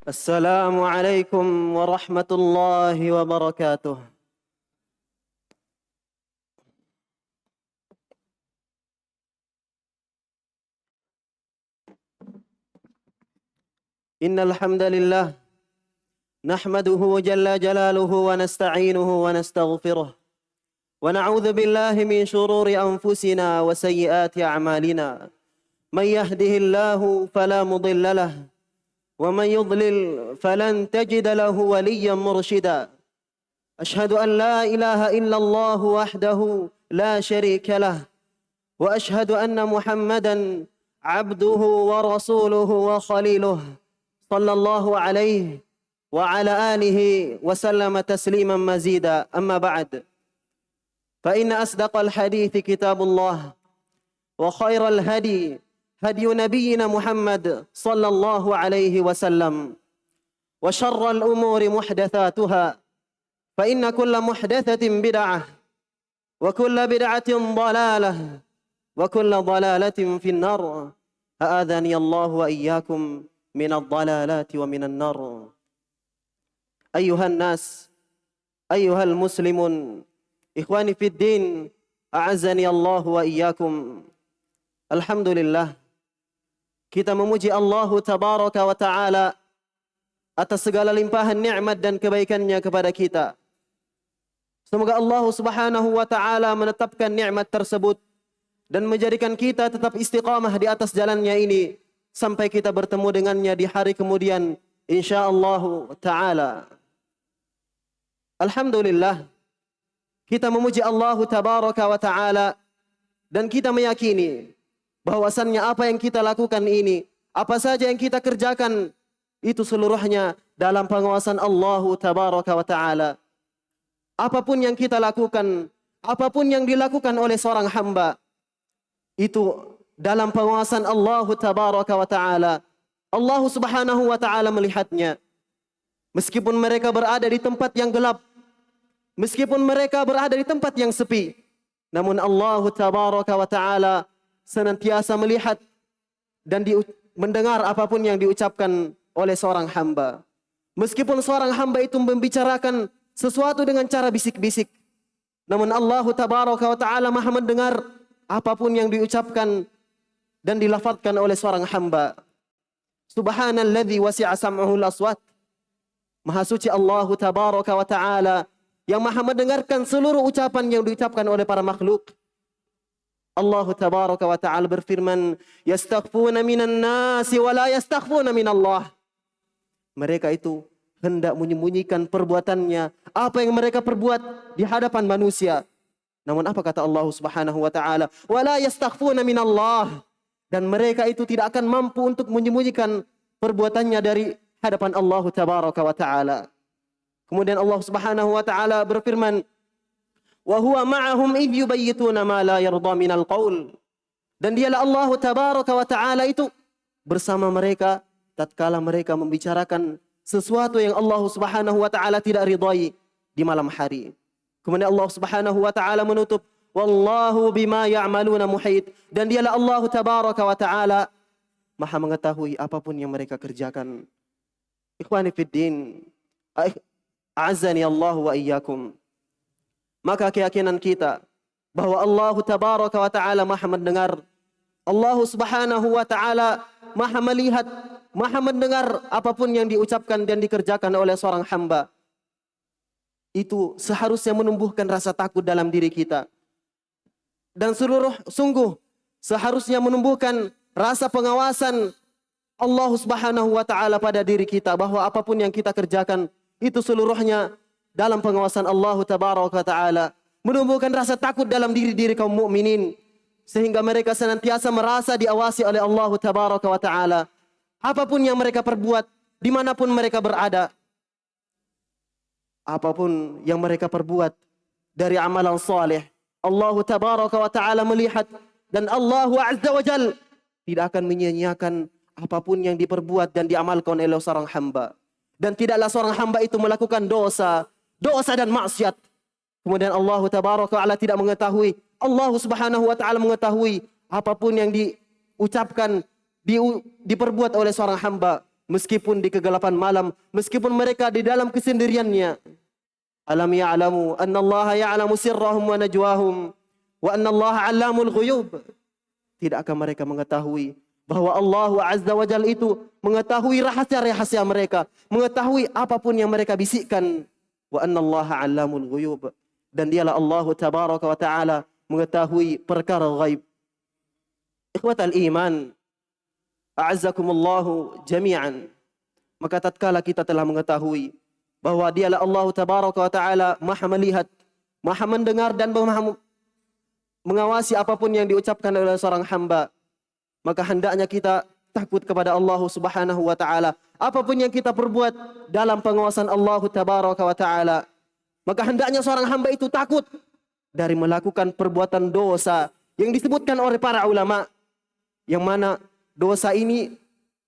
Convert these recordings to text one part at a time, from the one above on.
السلام عليكم ورحمة الله وبركاته. إن الحمد لله نحمده جل جلاله ونستعينه ونستغفره ونعوذ بالله من شرور أنفسنا وسيئات أعمالنا. من يهده الله فلا مضل له ومن يضلل فلن تجد له وليا مرشدا. أشهد أن لا إله إلا الله وحده لا شريك له وأشهد أن محمدا عبده ورسوله وخليله صلى الله عليه وعلى آله وسلم تسليما مزيدا. أما بعد، فإن أصدق الحديث كتاب الله وخير الهدي هدي نبينا محمد صلى الله عليه وسلم وشر الأمور محدثاتها فإن كل محدثة بدعة وكل بدعة ضلالة وكل ضلالة في النار. أعاذني الله وإياكم من الضلالات ومن النار. أيها الناس، أيها المسلمون، إخواني في الدين، أعزني الله وإياكم. Alhamdulillah, kita memuji Allah Tabaraka wa Ta'ala atas segala limpahan nikmat dan kebaikannya kepada kita. Semoga Allah Subhanahu wa Ta'ala menetapkan nikmat tersebut dan menjadikan kita tetap istiqamah di atas jalannya ini sampai kita bertemu dengannya di hari kemudian, insyaallah Ta'ala. Alhamdulillah, kita memuji Allah Tabaraka wa Ta'ala dan kita meyakini bahwasannya apa yang kita lakukan ini, apa saja yang kita kerjakan, itu seluruhnya dalam pengawasan Allah Tabaraka wa Ta'ala. Apapun yang kita lakukan, apapun yang dilakukan oleh seorang hamba, itu dalam pengawasan Allah Tabaraka wa Ta'ala. Allah Subhanahu wa Ta'ala melihatnya. Meskipun mereka berada di tempat yang gelap, meskipun mereka berada di tempat yang sepi, namun Allah Tabaraka wa Ta'ala senantiasa melihat dan mendengar apapun yang diucapkan oleh seorang hamba. Meskipun seorang hamba itu membicarakan sesuatu dengan cara bisik-bisik, namun Allah Tabaraka wa Ta'ala Maha mendengar apapun yang diucapkan dan dilafadzkan oleh seorang hamba. Subhanalladzi wasi'a sam'uhul aswat. Maha suci Allah Tabaraka wa Ta'ala yang Maha mendengarkan seluruh ucapan yang diucapkan oleh para makhluk. Allah Tabaraka wa Ta'ala berfirman, yastakhfuna minan nasi wa la yastakhfuna minallah. Mereka itu hendak menyembunyikan perbuatannya, apa yang mereka perbuat di hadapan manusia. Namun apa kata Allah Subhanahu wa Ta'ala? Wa la yastakhfuna minallah. Dan mereka itu tidak akan mampu untuk menyembunyikan perbuatannya dari hadapan Allah Tabaraka wa Ta'ala. Kemudian Allah Subhanahu wa Ta'ala berfirman, wa huwa ma'ahum idh yubayyituna ma la yarda minal qaul. Dan dialah Allah Tabaraka wa Ta'ala itu bersama mereka tatkala mereka membicarakan sesuatu yang Allah Subhanahu wa Ta'ala tidak ridai di malam hari. Kemudian Allah Subhanahu wa Ta'ala menutup, wallahu bima ya'maluna muhit. Dan dialah Allah Tabaraka wa Ta'ala Maha mengetahui apapun yang mereka kerjakan. Ikhwani fid din, a'azzani Allah wa iyyakum. Maka keyakinan kita bahwa Allah Tabaraka wa Ta'ala Maha mendengar, Allah Subhanahu wa Ta'ala Maha melihat, Maha mendengar apapun yang diucapkan dan dikerjakan oleh seorang hamba, itu seharusnya menumbuhkan rasa takut dalam diri kita. Dan sungguh seharusnya menumbuhkan rasa pengawasan Allah Subhanahu wa Ta'ala pada diri kita, bahwa apapun yang kita kerjakan itu seluruhnya dalam pengawasan Allah Tabaraka wa Ta'ala. Menumbuhkan rasa takut dalam diri-diri kaum mukminin, sehingga mereka senantiasa merasa diawasi oleh Allah Tabaraka wa Ta'ala. Apapun yang mereka perbuat, dimanapun mereka berada, apapun yang mereka perbuat dari amalan saleh, Allah Tabaraka wa Ta'ala melihat. Dan Allah Azza wa Jal tidak akan menyia-nyiakan apapun yang diperbuat dan diamalkan oleh seorang hamba. Dan tidaklah seorang hamba itu melakukan dosa dan maksiat, kemudian Allah Tabaraka wa Ta'ala tidak mengetahui. Allah Subhanahu wa Ta'ala mengetahui apapun yang diucapkan, diperbuat oleh seorang hamba. meskipun di kegelapan malam, meskipun mereka di dalam kesendiriannya. Alam ya'lamu anna Allah ya'lamu sirrahum wa najwahum wa anna Allah 'allamul ghuyub. Tidakkah mereka mengetahui bahwa Allah Azza wa Jalla itu mengetahui rahasia-rahasia mereka, mengetahui apapun yang mereka bisikkan. Wa anna Allah 'allamul ghuyub. Dan dialah Allah Tabaraka wa Ta'ala mengetahui perkara ghaib. Ikhwatal iman, a'azzakumullahu jami'an. Maka tatkala kita telah mengetahui bahwa dialah Allah Tabaraka wa Ta'ala maha melihat, maha mendengar dan maha mengawasi apapun yang diucapkan oleh seorang hamba, maka hendaknya kita takut kepada Allah Subhanahu wa Ta'ala. Apapun yang kita perbuat dalam pengawasan Allah Tabaraka wa Ta'ala, maka hendaknya seorang hamba itu takut dari melakukan perbuatan dosa yang disebutkan oleh para ulama, yang mana dosa ini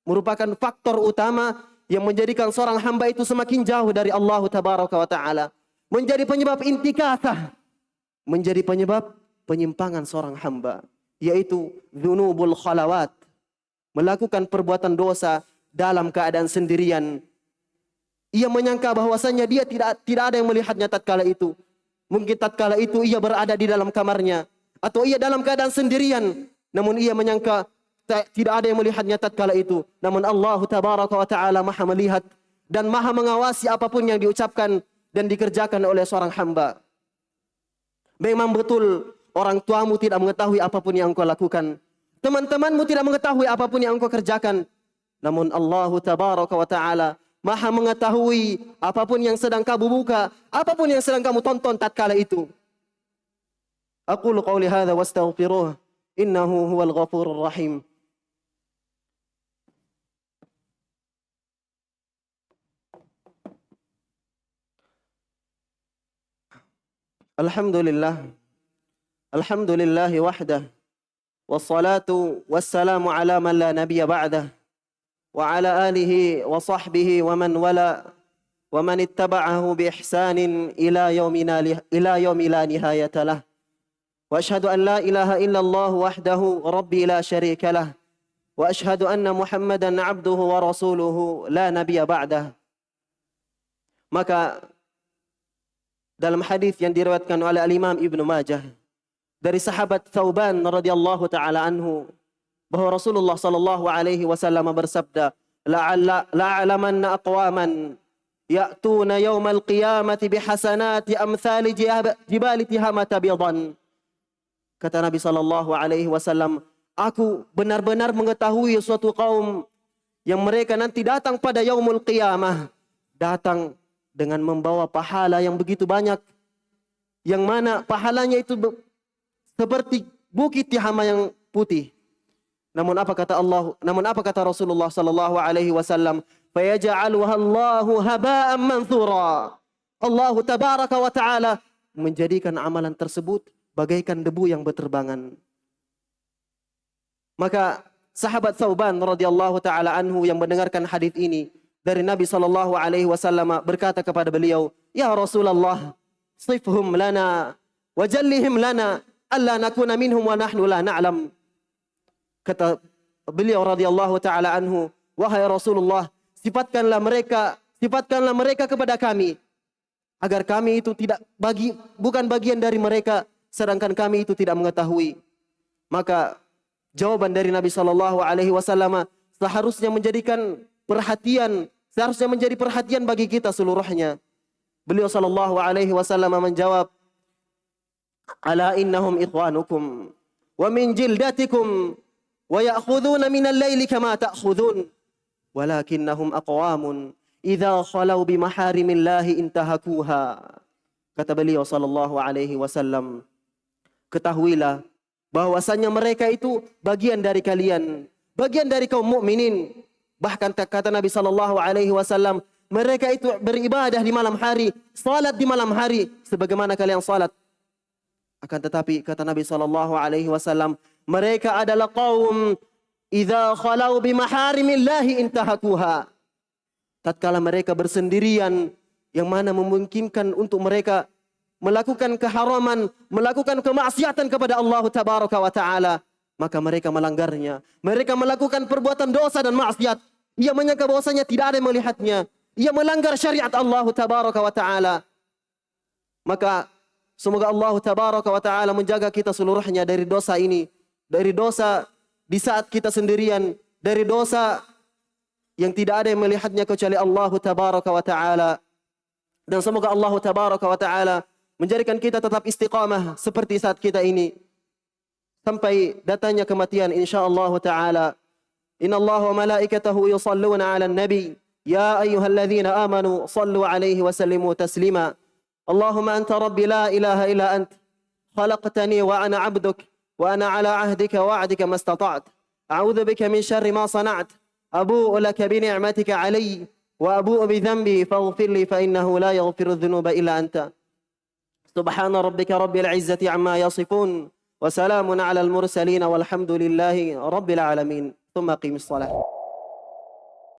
merupakan faktor utama yang menjadikan seorang hamba itu semakin jauh dari Allah Tabaraka wa Ta'ala, menjadi penyebab intikasah, menjadi penyebab penyimpangan seorang hamba, yaitu dzunubul khalawat, melakukan perbuatan dosa dalam keadaan sendirian. Ia menyangka bahwasanya dia tidak ada yang melihatnya tatkala itu. Mungkin tatkala itu ia berada di dalam kamarnya, atau ia dalam keadaan sendirian, namun ia menyangka tidak ada yang melihatnya tatkala itu. Namun Allah Tabaraka wa Ta'ala maha melihat dan maha mengawasi apapun yang diucapkan dan dikerjakan oleh seorang hamba. Memang betul orang tuamu tidak mengetahui apapun yang engkau lakukan, teman-temanmu tidak mengetahui apapun yang engkau kerjakan, namun Allah Tabaraka wa Ta'ala maha mengetahui apapun yang sedang kamu buka, apapun yang sedang kamu tonton tatkala itu. Aqulu qawli hadza wastaghfiruh, innahu huwal ghafurur rahim. Alhamdulillah, alhamdulillahi wahdah, wassalatu wassalamu ala man la nabiyya ba'dah, wa ala alihi wa sahbihi wa man wala wa man ittaba'ahu bi ihsanin ila yaumi la nihayata lah. Wa ashhadu an la ilaha illallah wahdahu rabbi la syarika lah. Wa ashhadu anna Muhammadan abduhu wa rasuluhu la nabiyya ba'dah. Maka dalam hadis yang diriwayatkan oleh Al-Imam Ibnu Majah dari sahabat Thauban radhiyallahu taala anhu, bahwa Rasulullah sallallahu alaihi wasallam bersabda, la'alamanna aqwaman ya'tuna yaumal qiyamati bihasanati amthali jibali tihamata bidan. Kata Nabi sallallahu alaihi wasallam, aku benar-benar mengetahui suatu kaum yang mereka nanti datang pada yaumul qiyamah, datang dengan membawa pahala yang begitu banyak, yang mana pahalanya itu seperti bukit Tihama yang putih. Namun apa kata Rasulullah sallallahu alaihi wasallam? Fayaj'aluha Allahu haba'an manthura. Allah Tabaraka wa Ta'ala menjadikan amalan tersebut bagaikan debu yang berterbangan. Maka sahabat Thauban radhiyallahu taala anhu yang mendengarkan hadis ini dari Nabi sallallahu alaihi wasallam berkata kepada beliau, "Ya Rasulullah, sifhum lana wa jallihim lana alla nakuna minhum wa nahnu la na'lam." Kata beliau radhiyallahu taala anhu, "Wahai Rasulullah, sifatkanlah mereka kepada kami agar kami itu bukan bagian dari mereka sedangkan kami itu tidak mengetahui." Maka jawaban dari Nabi sallallahu alaihi wasallam seharusnya menjadi perhatian bagi kita seluruhnya. Beliau sallallahu alaihi wasallam menjawab, "Ala innahum ikhwanukum wa min jildatikum wa ya'khuduna min al-laili kama ta'khudun walakinnahum aqwamun idza khalau bi maharimillahi intahakuha." Kata beliau sallallahu alaihi wasallam, ketahuilah bahwasanya mereka itu bagian dari kalian, bagian dari kaum mukminin. Bahkan kata Nabi sallallahu alaihi wasallam, mereka itu beribadah di malam hari, salat di malam hari sebagaimana kalian salat. Akan tetapi kata Nabi sallallahu alaihi wasallam, mereka adalah kaum idza khalau bi maharimillahi intahakuha. Tatkala mereka bersendirian, yang mana memungkinkan untuk mereka melakukan keharaman, melakukan kemaksiatan kepada Allah Tabaraka wa Ta'ala, maka mereka melanggarnya. Mereka melakukan perbuatan dosa dan maksiat, Ia menyangka bahwasanya tidak ada yang melihatnya. Ia melanggar syariat Allah tabaraka wa ta'ala. Maka semoga Allah tabaraka wa ta'ala menjaga kita seluruhnya dari dosa ini. Dari dosa di saat kita sendirian. Dari dosa yang tidak ada yang melihatnya kecuali Allah tabaraka wa ta'ala. Dan semoga Allah tabaraka wa ta'ala menjadikan kita tetap istiqamah seperti saat kita ini. Sampai datangnya kematian insyaallah ta'ala. Inna Allah wa malaikatahu yusalluna ala nabi. Ya ayyuhalladzina amanu sallu alaihi wa sallimu taslima. Allahumma anta rabbi la ilaha illa ant. Khalaqtani wa ana abduk. Wa ana ala ahdika wa'adika mastata'at. A'udhu bika min syarri ma sana'at. Abu'u laka bi ni'matika alayhi. Wa abu'u bi dhanbi faghfir li fa innahu la yaghfiru dhunuba illa anta. Subhana rabbika rabbil izzati amma yasifun. Wa salamun ala al-mursalin walhamdulillahi rabbil alamin. ثم قيم الصلاة